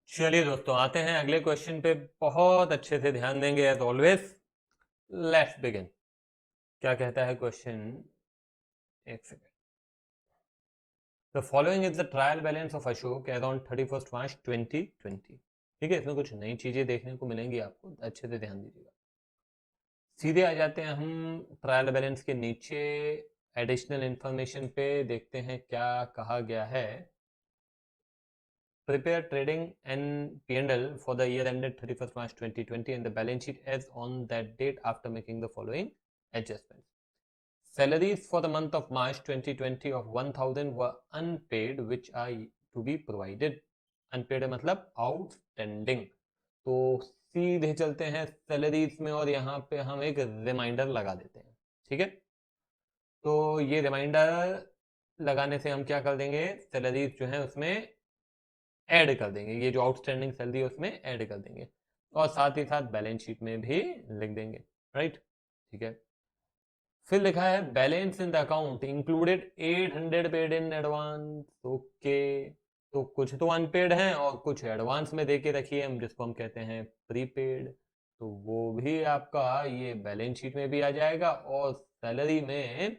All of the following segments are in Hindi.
चलिए दोस्तों, आते हैं अगले क्वेश्चन पे। बहुत अच्छे से ध्यान देंगे एज ऑलवेज। Let's begin. क्या कहता है क्वेश्चन? एक second. The following is the trial balance of Ashok as on 31 March 2020। ठीक है, इसमें कुछ नई चीजें देखने को मिलेंगी आपको, अच्छे से ध्यान दीजिएगा। सीधे आ जाते हैं हम ट्रायल बैलेंस के नीचे एडिशनल इंफॉर्मेशन पे, देखते हैं क्या कहा गया है। Prepare trading and P&L for the year ended 31st March 2020 and the balance sheet as on that date after making the following adjustments. Salaries for the month of March 2020 of 1000 were unpaid which are to be provided. Unpaid है मतलब outstanding। तो सीधे चलते हैं सैलरीज में और यहाँ पे हम एक रिमाइंडर लगा देते हैं। ठीक है, तो ये रिमाइंडर लगाने से हम क्या कर देंगे, सैलरीज जो है उसमें ऐड कर देंगे, ये जो आउटस्टैंडिंग सैलरी है उसमें ऐड कर देंगे और साथ ही साथ बैलेंस शीट में भी लिख देंगे। राइट, ठीक है। फिर लिखा है balance in the account included 800 paid in advance. Okay, तो कुछ तो अनपेड हैं और कुछ एडवांस में देके रखिए हम, जिसको हम कहते हैं प्रीपेड। तो वो भी आपका ये बैलेंस शीट में भी आ जाएगा और सैलरी में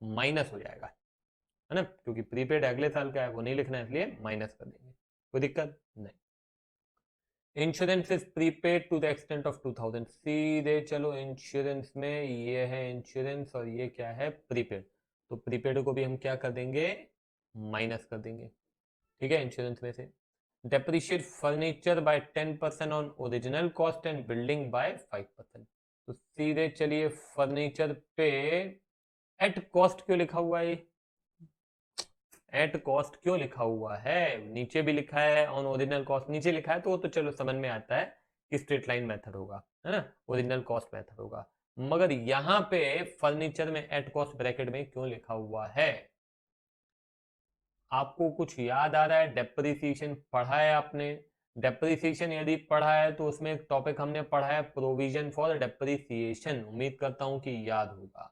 माइनस हो जाएगा, है ना, क्योंकि प्रीपेड अगले साल का है वो नहीं लिखना है, इसलिए माइनस कर देंगे। कोई दिक्कत नहीं। Insurance is prepaid to the extent of 2000। सीधे चलो इंश्योरेंस में, ये है इंश्योरेंस और ये क्या है, प्रीपेड। तो प्रीपेड को भी हम क्या कर देंगे, माइनस कर देंगे। ठीक है, इंश्योरेंस में से depreciate furniture bye 10% on original cost and building bye 5%। तो सीधे चलिए फर्नीचर पे एट कॉस्ट क्यों लिखा हुआ है, एट कॉस्ट क्यों लिखा हुआ है, नीचे भी लिखा है ऑन ओरिजिनल कॉस्ट नीचे लिखा है, तो वो तो चलो समझ में आता है कि स्ट्रेट लाइन मेथड होगा, है ना, ओरिजिनल कॉस्ट मेथड होगा। मगर यहां पे फर्नीचर में एट कॉस्ट ब्रैकेट में क्यों लिखा हुआ है? आपको कुछ याद आ रहा है? डेप्रिसिएशन पढ़ा है आपने? डेप्रिसिएशन यदि पढ़ा है तो उसमें एक टॉपिक हमने पढ़ा है प्रोविजन फॉर डेप्रिसिएशन, उम्मीद करता हूं कि याद होगा।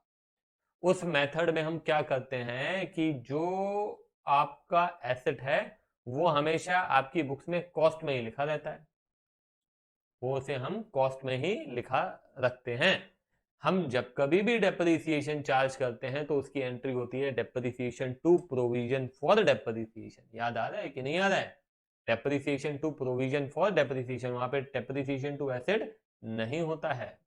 उस मेथड में हम क्या करते हैं कि जो आपका एसेट है वो हमेशा आपकी बुक्स में कॉस्ट में ही लिखा रहता है, वो उसे हम कॉस्ट में ही लिखा रखते हैं। हम जब कभी भी डेप्रिसिएशन चार्ज करते हैं तो उसकी एंट्री होती है depreciation to provision for depreciation. याद आ रहा है कि नहीं आ रहा है? Depreciation to provision for depreciation, वहां पे डेप्रिसिएशन टू एसेट नहीं होता है।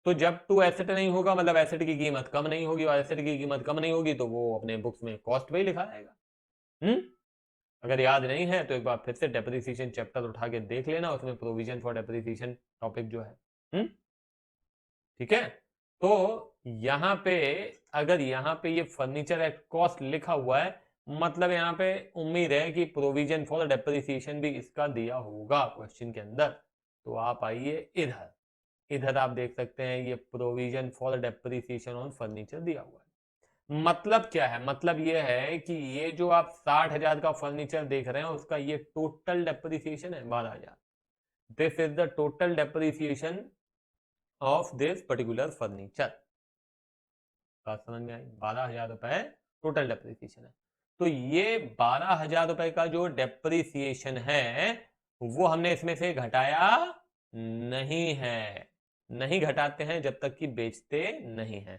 तो जब टू एसेट नहीं होगा मतलब एसेट की कीमत कम नहीं होगी, और एसेट की कीमत कम नहीं होगी तो वो अपने बुक्स में कॉस्ट पे ही लिखा रहेगा। अगर याद नहीं है तो एक बार फिर से डेप्रिसिएशन चैप्टर उठा के देख लेना, उसमें प्रोविजन फॉर डेप्रिसिएशन टॉपिक जो है। ठीक है, तो यहां पे अगर यहां पे ये फर्नीचर एट कॉस्ट लिखा हुआ है मतलब यहां पे उम्मीद है कि प्रोविजन फॉर डेप्रिसिएशन भी इसका दिया होगा क्वेश्चन के अंदर। तो आप आइए इधर, इधर आप देख सकते हैं ये provision for depreciation on furniture दिया हुआ है। मतलब क्या है, मतलब ये है कि ये जो आप 60,000 का फर्नीचर देख रहे हैं उसका ये टोटल डेप्रिसिएशन है 12,000। This is the total depreciation of this particular furniture. बात समझ में आई? 12,000 रुपए टोटल डेप्रिसिएशन है। तो ये 12,000 रुपए का जो डेप्रिसिएशन है वो हमने इसमें से घटाया नहीं है, नहीं घटाते हैं जब तक कि बेचते नहीं है।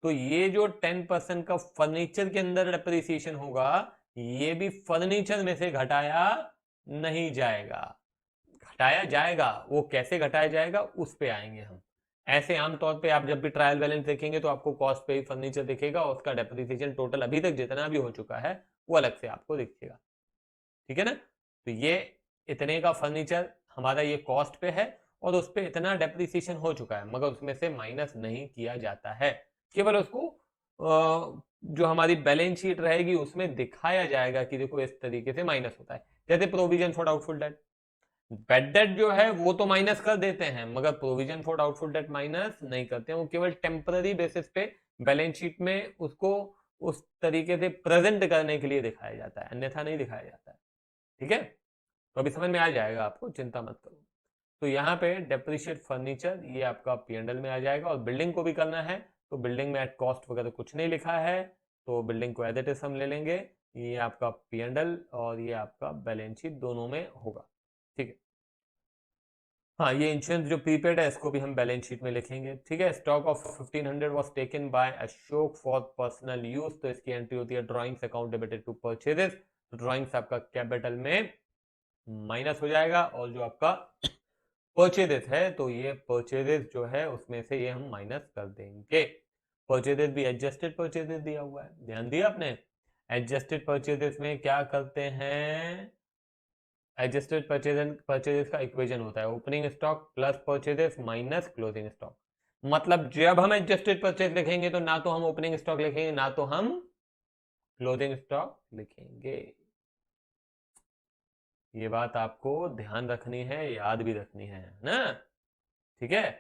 तो ये जो 10% का फर्नीचर के अंदर डेप्रिसिएशन होगा ये भी फर्नीचर में से घटाया नहीं जाएगा, घटाया जाएगा। वो कैसे घटाया जाएगा उस पे आएंगे हम। ऐसे आमतौर पे आप जब भी ट्रायल बैलेंस देखेंगे तो आपको कॉस्ट पे ही फर्नीचर दिखेगा और उसका डेप्रिसिएशन टोटल अभी तक जितना भी हो चुका है वो अलग से आपको दिखेगा। ठीक है ना, तो ये इतने का फर्नीचर हमारा ये कॉस्ट पे है और उस पर इतना डेप्रिसिएशन हो चुका है, मगर उसमें से माइनस नहीं किया जाता है, केवल उसको जो हमारी बैलेंस शीट रहेगी उसमें दिखाया जाएगा कि देखो इस तरीके से माइनस होता है। जैसे provision for doubtful date, bad debt जो है वो तो माइनस कर देते हैं मगर provision for doubtful date minus नहीं करते हैं, वो केवल टेम्पररी बेसिस पे बैलेंस शीट में उसको उस तरीके से प्रेजेंट करने के लिए दिखाया जाता है, अन्यथा नहीं दिखाया जाता है। ठीक है, तो अभी समझ में आ जाएगा आपको, चिंता मत करो। तो यहाँ पे डेप्रिशिएट फर्नीचर ये आपका P&L में आ जाएगा और बिल्डिंग को भी करना है तो बिल्डिंग में एट कॉस्ट वगैरह कुछ नहीं लिखा है तो बिल्डिंग को एज इट इज हम ले लेंगे। ये आपका P&L और ये आपका बैलेंस शीट दोनों में होगा। ठीक है। हाँ, ये इंश्योरेंस जो प्रीपेड है इसको भी हम बैलेंस शीट में लिखेंगे। ठीक है, stock of 1500 was taken by Ashok for personal use, तो इसकी एंट्री होती है drawings account debited to purchases. तो ड्राइंग्स आपका कैपिटल में माइनस हो जाएगा, और जो आपका परचेजेस है तो ये परचेजेस जो है उसमें से ये हम माइनस कर देंगे। परचेजेस भी एडजस्टेड परचेजेस दिया हुआ है, ध्यान दिया आपने। एडजस्टेड परचेजेस में क्या करते हैं, एडजस्टेड परचेजेस का इक्वेशन होता है opening stock plus purchases minus closing stock. मतलब जब हम एडजस्टेड परचेज लिखेंगे तो ना तो हम ओपनिंग स्टॉक लिखेंगे ना तो हम क्लोजिंग स्टॉक लिखेंगे। ये बात आपको ध्यान रखनी है, याद भी रखनी है ना। ठीक है,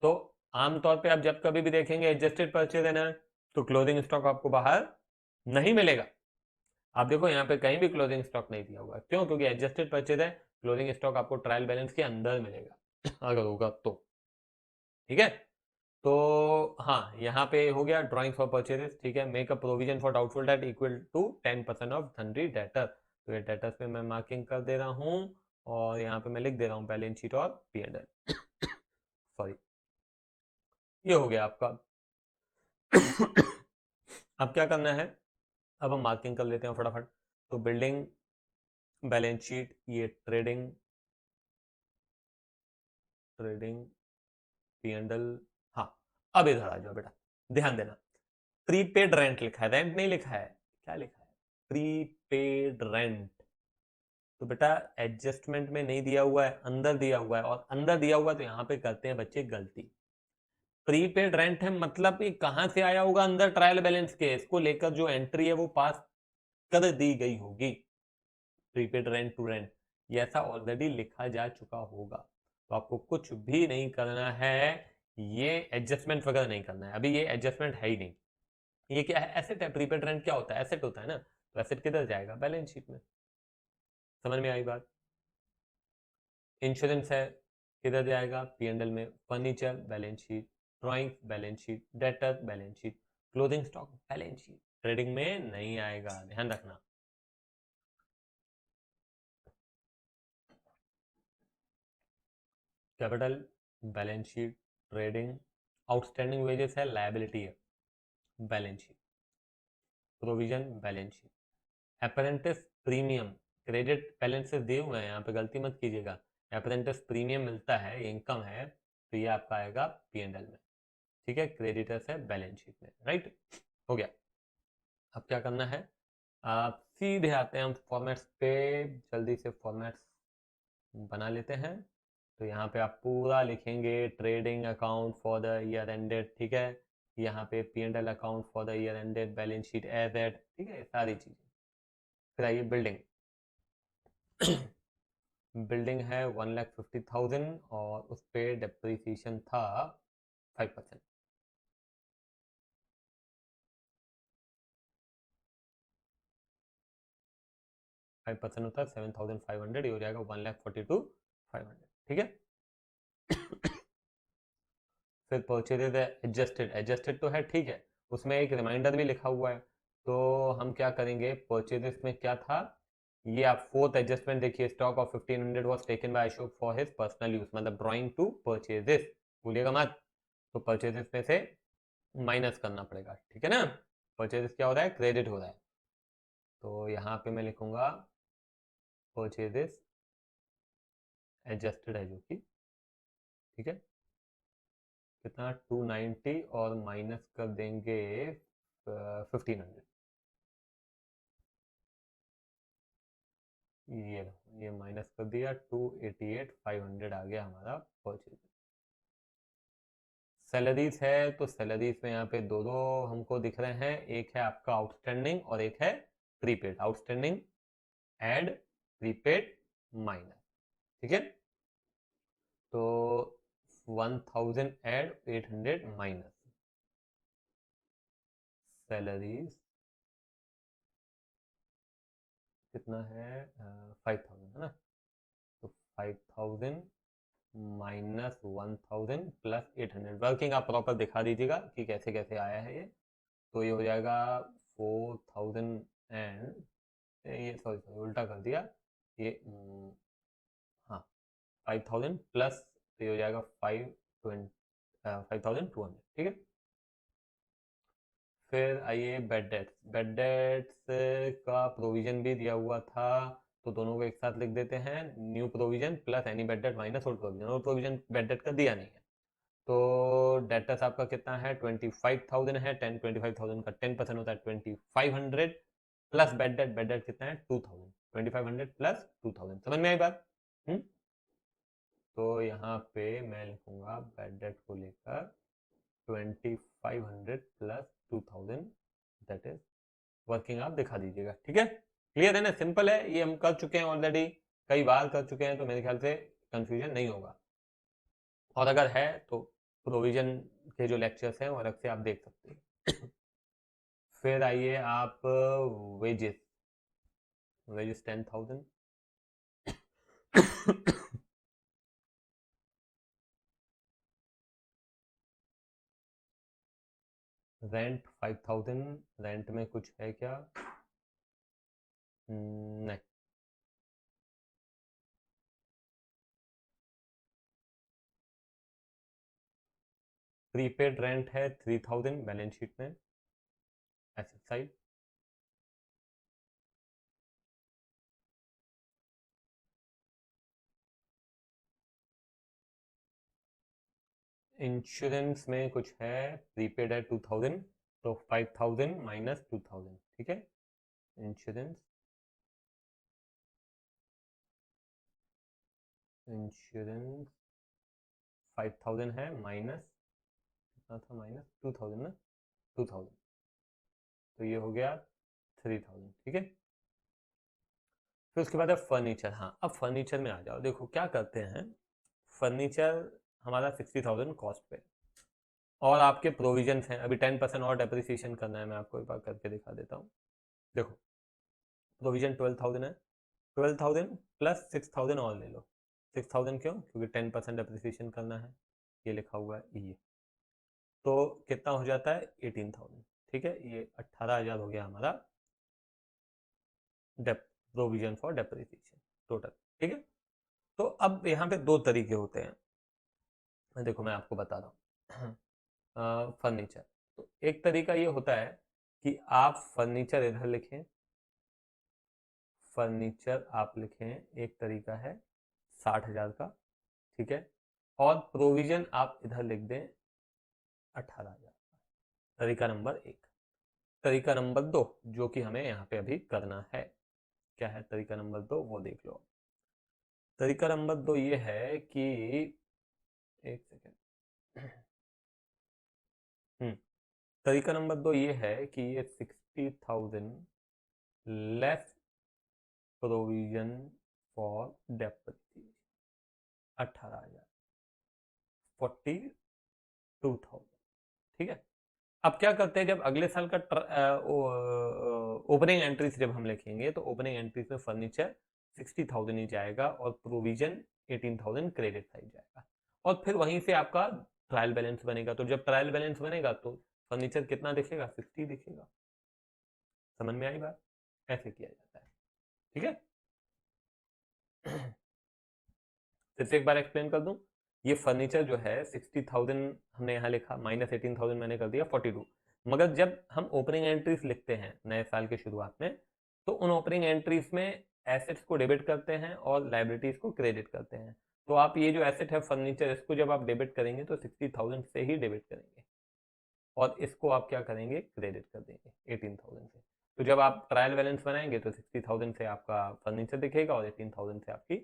तो आमतौर पे आप जब कभी भी देखेंगे एडजस्टेड परचेज है ना, तो क्लोजिंग स्टॉक आपको बाहर नहीं मिलेगा। आप देखो यहाँ पे कहीं भी क्लोजिंग स्टॉक नहीं दिया हुआ, क्यों? क्योंकि एडजस्टेड परचेज है, क्लोजिंग स्टॉक आपको ट्रायल बैलेंस के अंदर मिलेगा अगर होगा तो। ठीक है, तो हाँ यहाँ पे हो गया ड्राइंग फॉर परचेजेस। ठीक है, make a provision for doubtful debt equal to 10% of sundry debtor. तो ये डेटर्स पे मैं मार्किंग कर दे रहा हूँ, और यहाँ पे मैं लिख दे रहा हूँ बैलेंस शीट और P&L। सॉरी, ये हो गया आपका अब क्या करना है, अब हम मार्किंग कर लेते हैं फटाफट। तो बिल्डिंग, बैलेंस शीट, ये ट्रेडिंग, ट्रेडिंग, P&L। हाँ, अब इधर आ जाओ बेटा, ध्यान देना। प्रीपेड रेंट लिखा है, रेंट नहीं लिखा है, क्या लिखा है? Prepaid rent. तो बेटा एडजस्टमेंट में नहीं दिया हुआ है, अंदर दिया हुआ है, और अंदर दिया हुआ है तो यहां पे करते हैं बच्चे गलती। प्रीपेड रेंट है मतलब ये कहां से आया होगा अंदर ट्रायल बैलेंस के, इसको लेकर जो एंट्री है वो पास कर दी गई होगी। प्रीपेड रेंट टू रेंट, ये ऐसा ऑलरेडी लिखा जा चुका होगा, तो आपको कुछ भी नहीं करना है, ये एडजस्टमेंट वगैरह नहीं करना है, अभी ये एडजस्टमेंट है ही नहीं। ये क्या है? एसेट है। प्रीपेड रेंट क्या होता है? एसेट होता है ना, तो एसेट किधर जाएगा? बैलेंस शीट में। समझ में आई बात? इंश्योरेंस है, किधर जाएगा? P&L में। Furniture balance sheet, drawing balance sheet, debtor balance sheet, clothing stock balance sheet. Trading में नहीं आएगा, ध्यान रखना। Capital, balance sheet, trading. Outstanding wages है, लायबिलिटी है, balance sheet. Provision, balance sheet. Apprentice premium, credit balances दिए हुए हैं, यहाँ पे गलती मत कीजिएगा। अप्रेंटिस प्रीमियम मिलता है, ये इनकम है, तो ये आपका आएगा P&L में। ठीक है, क्रेडिटर्स है बैलेंस शीट में, राइट? हो गया। अब क्या करना है, आप सीधे आते हैं हम फॉर्मेट्स पे, जल्दी से फॉर्मेट्स बना लेते हैं। तो यहाँ पे आप पूरा लिखेंगे trading account for the year ended. ठीक है, यहाँ पे P&L account for the year ended, balance sheet as at. ठीक है, सारी चीजें। फिर आइए बिल्डिंग। बिल्डिंग है 1,50,000 और उस पर डेप्रिसिएशन था 5%। 5% होता है 7,500, ये हो जाएगा 1,42,500। ठीक है, फिर परचेजेज है एडजस्टेड, एडजस्टेड तो है ठीक है, उसमें एक रिमाइंडर भी लिखा हुआ है। तो हम क्या करेंगे, परचेजेस में क्या था, ये आप फोर्थ एडजस्टमेंट देखिए, stock of 1500 was taken by Ashok for his personal use, मतलब ड्राइंग टू परचेजेस, भूलिएगा मत। तो परचेजेस में से माइनस करना पड़ेगा, ठीक है ना। परचेजेस क्या हो रहा है, क्रेडिट हो रहा है, तो यहाँ पे मैं लिखूंगा परचेजेस एडजस्टेड है जो कि, ठीक है, कितना 290, और माइनस कर देंगे 1500। ये माइनस कर दिया, 288,500 आ गया हमारा परचेज। सैलरीज है, तो सैलरीज में यहाँ पे दो दो हमको दिख रहे हैं, एक है आपका आउटस्टैंडिंग और एक है prepaid. Outstanding add prepaid minus, ठीक है, तो 1,000 एड 800 माइनस सैलरीज, कितना है 5,000 है ना, तो 5,000 माइनस 1,000 प्लस 800। वर्किंग आप प्रॉपर दिखा दीजिएगा कि कैसे कैसे आया है ये। तो ये हो जाएगा 4,000 एंड, ये सॉरी सॉरी उल्टा कर दिया ये, हाँ 5000 प्लस ये हो जाएगा 5200, ठीक है। फिर आइए बेड डेट्स। बेड डेट्स का प्रोविजन भी दिया हुआ था, तो दोनों को एक साथ लिख देते हैं, new provision plus any bed date minus old provision. Old provision bed date का दिया नहीं है, तो डेटर्स आपका कितना है 25,000 है, 25,000 का 10% होता है 2500 प्लस बेड डेट कितना है 2000, 2500 प्लस 2000। समझ में आई बात? तो यहाँ पे मैं लिखूंगा बेड डेट को लेकर 2500 प्लस 2000, दैट इज वर्किंग आप दिखा दीजिएगा, ठीक है। क्लियर है ना, सिंपल है, ये हम कर चुके हैं ऑलरेडी, कई बार कर चुके हैं, तो मेरे ख्याल से कंफ्यूजन नहीं होगा। और अगर है तो प्रोविजन के जो लेक्चर्स हैं वो अलग से आप देख सकते हैं। फिर आइए आप वेजेस। वेजेस 10,000, रेंट 5,000, रेंट में कुछ है क्या? नहीं। प्रीपेड रेंट है 3,000 बैलेंस शीट में, एसेट साइड। इंश्योरेंस में कुछ है, प्रीपेड है 2,000, तो 5,000 माइनस 2,000, ठीक है। इंश्योरेंस, इंश्योरेंस 5,000 है, माइनस कितना था, माइनस 2,000 ना, 2,000, तो ये हो गया 3,000, ठीक है। फिर उसके बाद है फर्नीचर। हाँ, अब फर्नीचर में आ जाओ, देखो क्या करते हैं। फर्नीचर हमारा 60,000 कॉस्ट पे, और आपके प्रोविजंस हैं, अभी 10% और डेप्रिसिएशन करना है, मैं आपको एक बार करके दिखा देता हूँ। देखो प्रोविजन 12,000 है, 12,000 प्लस 6,000 और ले लो। 6,000 क्यों? क्योंकि 10% डेप्रिसिएशन करना है, ये लिखा हुआ है ये, तो कितना हो जाता है 18,000, ठीक है। ये 18,000 हो गया हमारा प्रोविजन फॉर डेप्रिसिएशन टोटल, ठीक है। तो अब यहाँ पे दो तरीके होते हैं, देखो मैं आपको बता रहा हूँ। फर्नीचर, तो एक तरीका ये होता है कि आप फर्नीचर इधर लिखें, फर्नीचर आप लिखें, एक तरीका है 60,000 का, ठीक है, और प्रोविजन आप इधर लिख दें 18,000। तरीका नंबर एक। तरीका नंबर दो, जो कि हमें यहाँ पे अभी करना है, क्या है तरीका नंबर दो, वो देख लो। तरीका नंबर दो ये है कि, एक सेकेंड, तरीका नंबर दो ये है कि ये 60,000 लेस प्रोविजन फॉर डेप्रिसिएशन 18,000, 42,000, ठीक है। अब क्या करते हैं, जब अगले साल का ओपनिंग एंट्रीज जब हम लिखेंगे, तो ओपनिंग एंट्रीज में फर्नीचर 60,000 ही जाएगा और प्रोविजन 18,000 क्रेडिट साइड जाएगा, और फिर वहीं से आपका ट्रायल बैलेंस बनेगा। तो जब ट्रायल बैलेंस बनेगा तो फर्नीचर कितना दिखेगा, 60 दिखेगा। समझ में आई बात? ऐसे किया जाता है, ठीक है। फिर से एक बार एक्सप्लेन कर दूं, ये फर्नीचर जो है 60,000 हमने यहाँ लिखा, माइनस 18,000 मैंने कर दिया 42, मगर जब हम ओपनिंग एंट्रीज लिखते हैं नए साल के शुरुआत में, तो उन ओपनिंग एंट्रीज में एसेट्स को डेबिट करते हैं और लाइबिलिटीज को क्रेडिट करते हैं। तो आप ये जो एसेट है फर्नीचर, इसको जब आप डेबिट करेंगे तो 60,000 से ही डेबिट करेंगे, और इसको आप क्या करेंगे, क्रेडिट कर देंगे 18,000 से। तो जब आप ट्रायल बैलेंस बनाएंगे तो 60,000 से आपका फर्नीचर दिखेगा और 18,000 से आपकी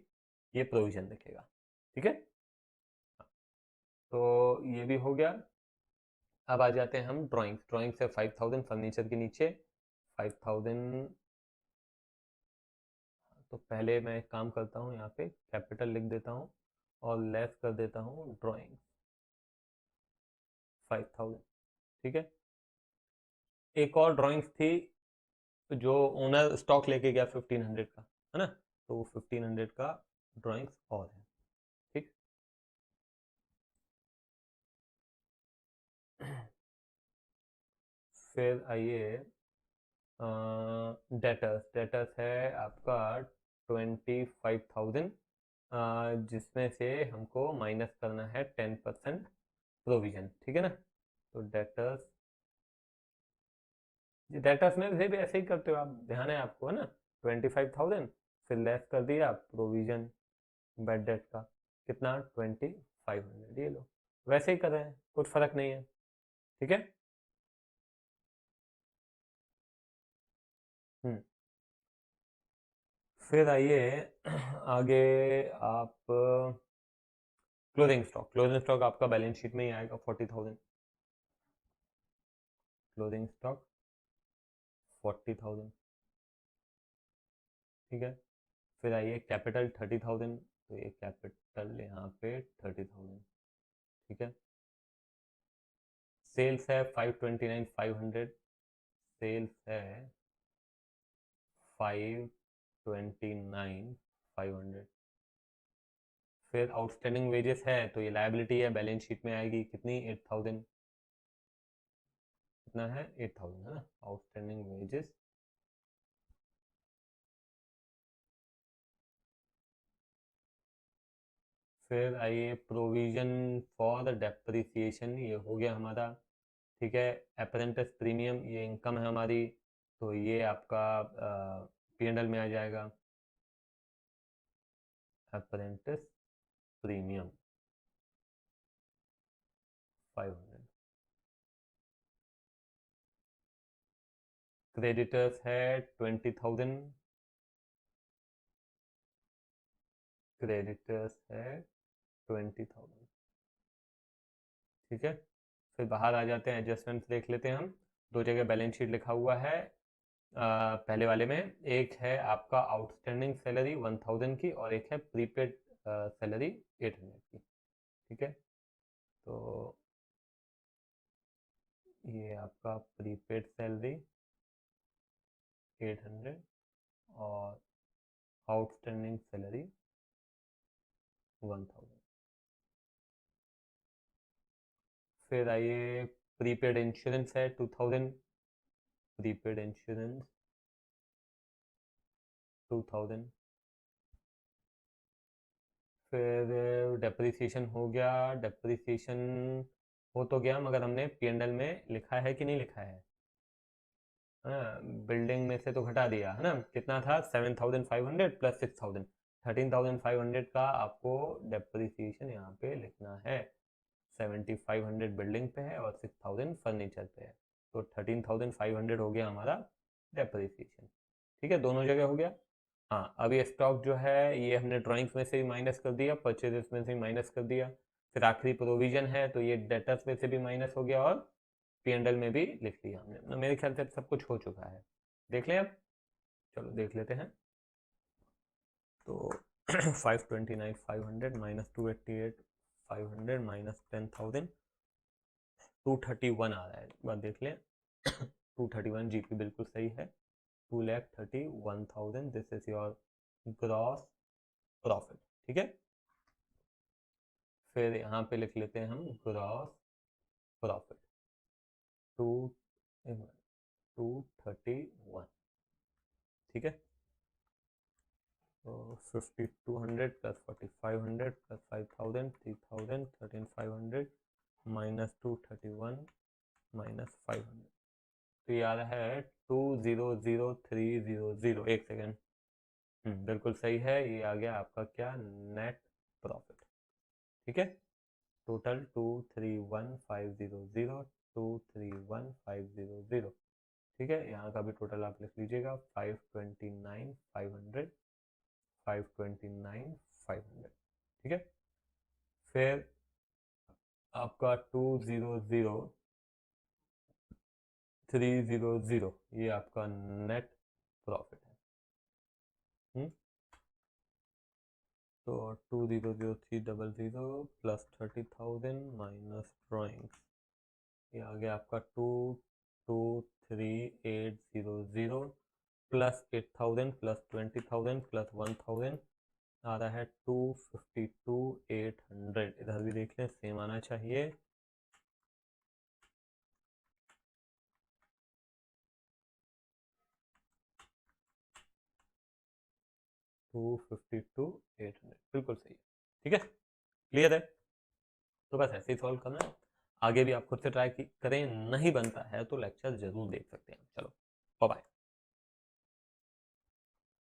ये प्रोविजन दिखेगा, ठीक है। तो ये भी हो गया। अब आ जाते हैं हम ड्राइंग्स। ड्राइंग से 5,000 फर्नीचर के नीचे 5,000, तो पहले मैं एक काम करता हूँ, यहाँ पे कैपिटल लिख देता हूँ और लेस कर देता हूँ ड्राइंग 5,000, ठीक है। एक और ड्राइंग्स थी जो ओनर स्टॉक लेके गया 1,500 का, है ना, तो 1,500 का ड्राइंग्स और है, ठीक। फिर आइए डेटर्स। डेटर्स है आपका 25,000, जिसमें से हमको माइनस करना है 10% प्रोविजन, ठीक है ना। तो डेटर्स में भी ऐसे ही करते हो आप, ध्यान है आपको, है ना। 25,000 फिर लेस कर दिया प्रोविजन बैड डेट का, कितना 2500, ये लो, वैसे ही कर रहे हैं, कुछ फर्क नहीं है, ठीक है। हम्म। फिर आइए आगे, आप क्लोजिंग स्टॉक आपका बैलेंस शीट में ही आएगा 40,000, क्लोजिंग स्टॉक 40,000, ठीक है। फिर आइए कैपिटल 30,000, तो ये कैपिटल यहाँ पे 30,000, ठीक है। सेल्स है 529,500, सेल्स है 529,500। फिर आउटस्टैंडिंग वेजेस है, तो ये लायबिलिटी है, बैलेंस शीट में आएगी कितनी, 8,000, कितना है 8,000, है ना, आउटस्टैंडिंग वेजेस। फिर आइए प्रोविजन फॉर द डेप्रिसिएशन, ये हो गया हमारा, ठीक है। अप्रेंटिस प्रीमियम, ये इनकम है हमारी, तो ये आपका P&L में आ जाएगा, अप्रेंटिस प्रीमियम 500। क्रेडिटर्स है 20,000, क्रेडिटर्स है 20,000, ठीक है। फिर बाहर आ जाते हैं, एडजस्टमेंट्स देख लेते हैं हम। दो जगह बैलेंस शीट लिखा हुआ है, पहले वाले में एक है आपका आउटस्टैंडिंग सैलरी 1,000 की, और एक है प्रीपेड सैलरी 800 की, ठीक है। तो ये आपका प्रीपेड सैलरी 800 और आउटस्टैंडिंग सैलरी 1,000। फिर आइए प्रीपेड इंश्योरेंस है 2,000, प्रीपेड इंश्योरेंस 2,000। फिर डेप्रिसिएशन हो गया, डेप्रिसिएशन हो तो गया, मगर हमने P&L में लिखा है कि नहीं लिखा है, हाँ, बिल्डिंग में से तो घटा दिया है ना, कितना था 7,500 प्लस 6,000, 13,500 का आपको डेप्रिसिएशन यहाँ पे लिखना है। 7,500 बिल्डिंग पे है और 6,000 फर्नीचर पे है, तो 13,500 हो गया हमारा डेप्रिसिएशन, ठीक है, दोनों जगह हो गया। हाँ, अब ये स्टॉक जो है ये हमने ड्राइंग्स में से भी माइनस कर दिया, परचेजेस में से भी माइनस कर दिया, फिर आखिरी प्रोविजन है, तो ये डेटर्स में से भी माइनस हो गया, और P&L में भी लिख लिया हमने, मतलब मेरे ख्याल से सब कुछ हो चुका है, देख लें अब, चलो देख लेते हैं। तो 529,500 माइनस 288,500 माइनस 10,000, 231 आ रहा है, एक बार देख लें। 231 GP बिल्कुल सही है, 2,31,000, this is your gross profit, ठीक है। फिर यहाँ पे लिख लेते हैं हम ग्रॉस प्रॉफिट, टू 231, ठीक है। तो 5,200 प्लस 4,500 प्लस 5,000, 3,000, 13,500 माइनस 231 माइनस 500, तो ये आ रहा है 2,003,000, एक सेकेंड, बिल्कुल सही है, ये आ गया आपका क्या, नेट प्रॉफिट, ठीक है। टोटल 231,500, 231,500, ठीक है। यहाँ का भी टोटल आप लिख लीजिएगा, 529,500, 529,500, ठीक है। फिर आपका 2,003,000, ये आपका नेट प्रॉफिट है। तो 2,003,000 प्लस 30,000 माइनस ड्राइंग्स, ये आ गया आपका 2,23,800 प्लस 8,000 प्लस 20,000 प्लस 1,000, आ रहा है 2,52,800, इधर भी देख लें, सेम आना चाहिए। 252 800 बिल्कुल सही है। ठीक है, क्लियर है। तो बस ऐसे ही सॉल्व करना है, आगे भी आप खुद से ट्राई करें, नहीं बनता है तो लेक्चर जरूर देख सकते हैं। चलो बाय बाय।